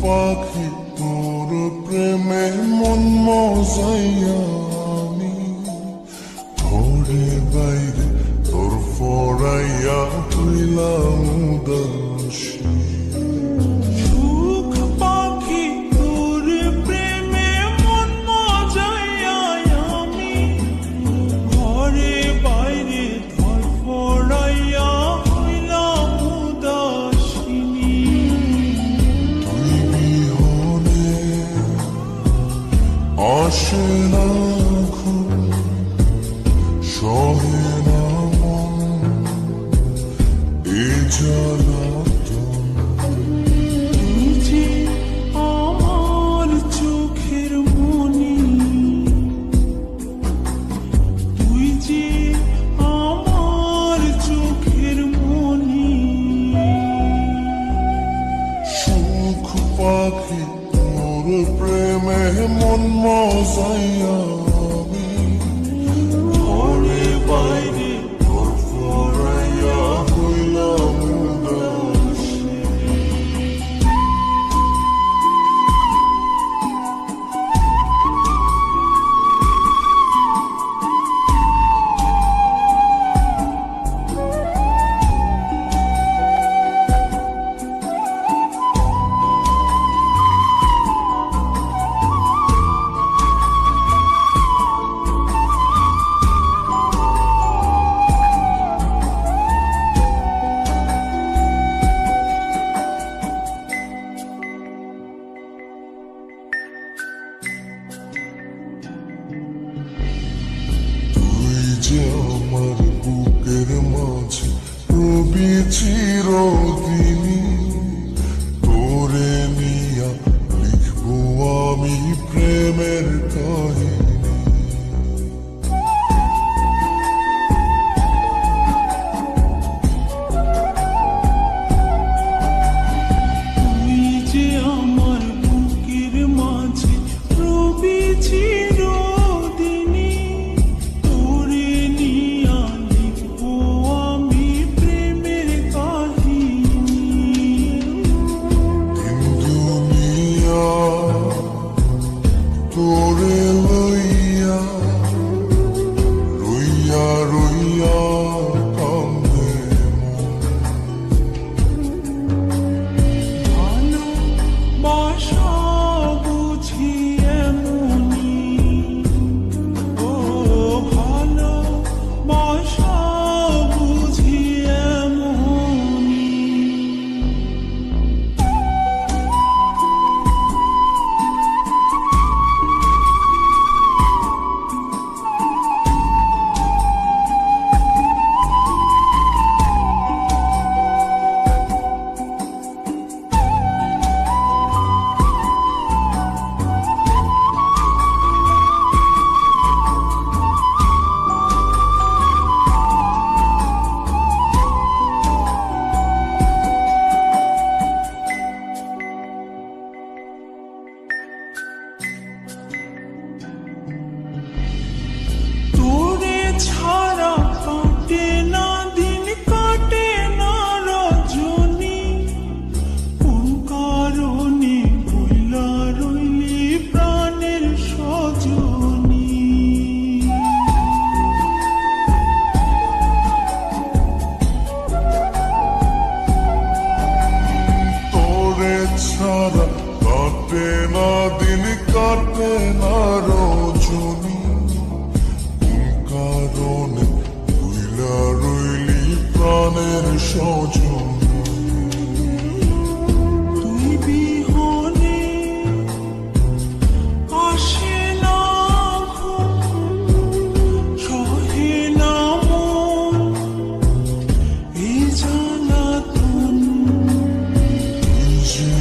পাখি তোর প্রেমে মন মজাইয়া আমি ঘরে বাইরে তোর ফরাইয়া হইলাম উদাসী। সুখ পাখি তোর প্রেমে মন মজাইয়া আমি ঘরে বাইরে ধর ফরাইয়া হইলাম উদাসিনী। তুই বিহনে আসে না ঘুম, সহে না মন এ জ্বালাতন। তুই যে আমার চোখের মনি, তুই যে আমার চোখের মনি। সুখ পাখি তোর প্রেমে মন মজাইয়া আমি ঘরে বাইরে তোর ফরাইয়া হইলাম উদাসী। তুই যে আমার বুকের মাঝে রবি চিরদিনী, তোরে নিয়া লিখবো আমি প্রেমের কাহিনী। তুই যে আমার বুকের মাঝে রবি চিরদিনী, তোরে নিয়া লিখবো আমি প্রেমের কাহিনী। দিন দুনিয়া তোরে লইয়া রইয়া রইয়া কান্দে ভালোবাসা বুঝি এমনি, ও ভালোবাসা বুঝি এমনি। তোরে ছাড়া কাটে না দিন, কাটে না রজনী। কোন কারণে ভুলা রইলি প্রাণের সজনী। তোরে ছাড়া কাটে না দিন, কাটে না রজনী। কোন কারণে ভুইলা রইলি প্রাণের সজনী। তুই বিহনে আসে না ঘুম, সহে না মন এই জ্বালাতন। তুই যে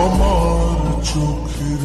আমার চোখের